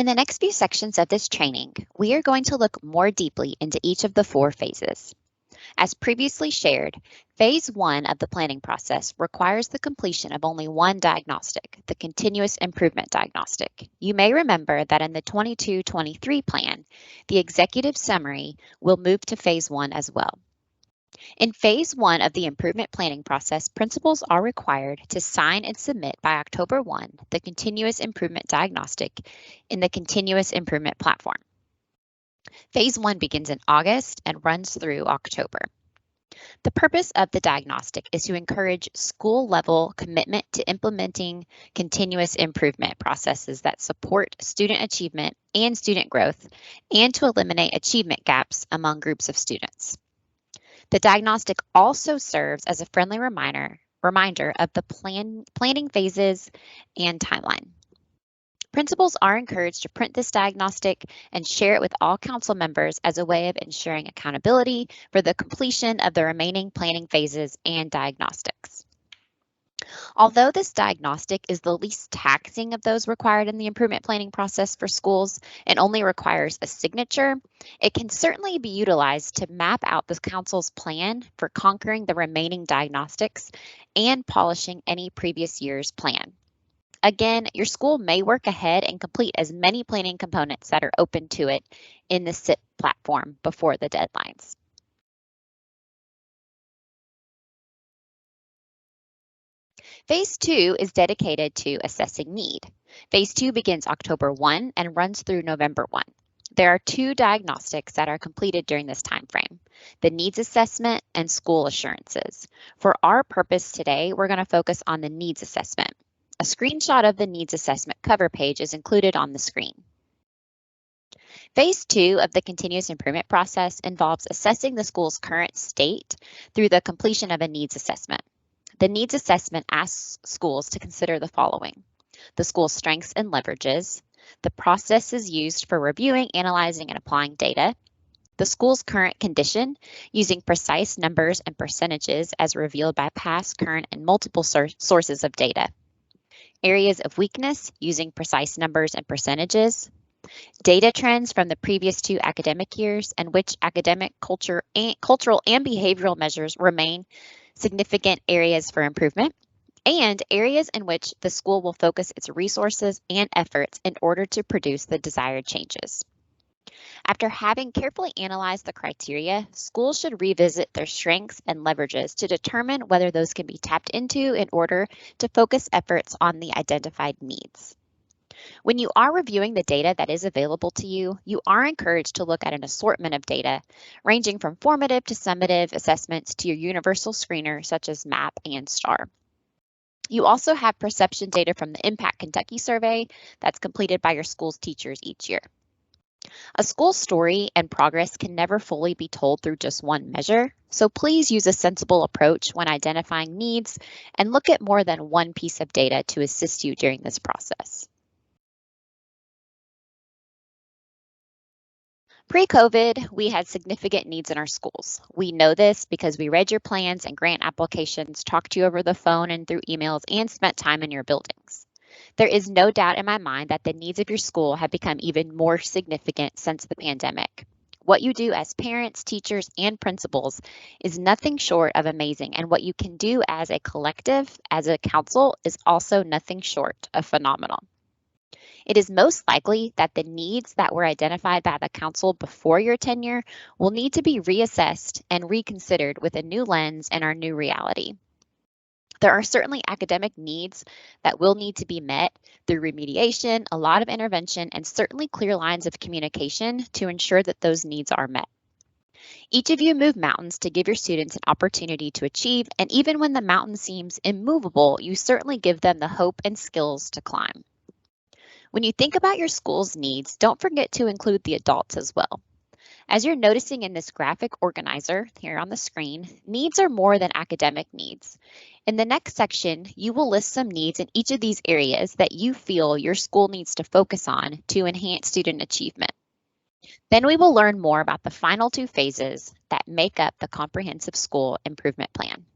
In the next few sections of this training, we are going to look more deeply into each of the 4 phases. As previously shared, Phase 1 of the planning process requires the completion of only one diagnostic, the Continuous Improvement Diagnostic. You may remember that in the 22-23 plan, the executive summary will move to Phase 1 as well. In Phase 1 of the improvement planning process, principals are required to sign and submit by October 1 the Continuous Improvement Diagnostic in the Continuous Improvement Platform. Phase 1 begins in August and runs through October. The purpose of the diagnostic is to encourage school-level commitment to implementing continuous improvement processes that support student achievement and student growth, and to eliminate achievement gaps among groups of students. The diagnostic also serves as a friendly reminder of the planning phases and timeline. Principals are encouraged to print this diagnostic and share it with all council members as a way of ensuring accountability for the completion of the remaining planning phases and diagnostics. Although this diagnostic is the least taxing of those required in the improvement planning process for schools and only requires a signature, it can certainly be utilized to map out the council's plan for conquering the remaining diagnostics and polishing any previous year's plan. Again, your school may work ahead and complete as many planning components that are open to it in the SIP platform before the deadlines. Phase 2 is dedicated to assessing need. Phase 2 begins October 1 and runs through November 1. There are 2 diagnostics that are completed during this time frame, the needs assessment and school assurances. For our purpose today, we're going to focus on the needs assessment. A screenshot of the needs assessment cover page is included on the screen. Phase 2 of the continuous improvement process involves assessing the school's current state through the completion of a needs assessment. The needs assessment asks schools to consider the following: the school's strengths and leverages, the processes used for reviewing, analyzing, and applying data, the school's current condition using precise numbers and percentages as revealed by past, current, and multiple sources of data, areas of weakness using precise numbers and percentages, data trends from the previous 2 academic years and which academic, cultural, and behavioral measures remain significant areas for improvement, and areas in which the school will focus its resources and efforts in order to produce the desired changes. After having carefully analyzed the criteria, schools should revisit their strengths and leverages to determine whether those can be tapped into in order to focus efforts on the identified needs. When you are reviewing the data that is available to you, you are encouraged to look at an assortment of data, ranging from formative to summative assessments to your universal screener, such as MAP and STAR. You also have perception data from the Impact Kentucky survey that's completed by your school's teachers each year. A school's story and progress can never fully be told through just one measure, so please use a sensible approach when identifying needs and look at more than one piece of data to assist you during this process. Pre-COVID, we had significant needs in our schools. We know this because we read your plans and grant applications, talked to you over the phone and through emails, and spent time in your buildings. There is no doubt in my mind that the needs of your school have become even more significant since the pandemic. What you do as parents, teachers, and principals is nothing short of amazing, and what you can do as a collective, as a council, is also nothing short of phenomenal. It is most likely that the needs that were identified by the council before your tenure will need to be reassessed and reconsidered with a new lens and our new reality. There are certainly academic needs that will need to be met through remediation, a lot of intervention, and certainly clear lines of communication to ensure that those needs are met. Each of you move mountains to give your students an opportunity to achieve, and even when the mountain seems immovable, you certainly give them the hope and skills to climb. When you think about your school's needs, don't forget to include the adults as well. As you're noticing in this graphic organizer here on the screen, needs are more than academic needs. In the next section, you will list some needs in each of these areas that you feel your school needs to focus on to enhance student achievement. Then we will learn more about the final 2 phases that make up the Comprehensive School Improvement Plan.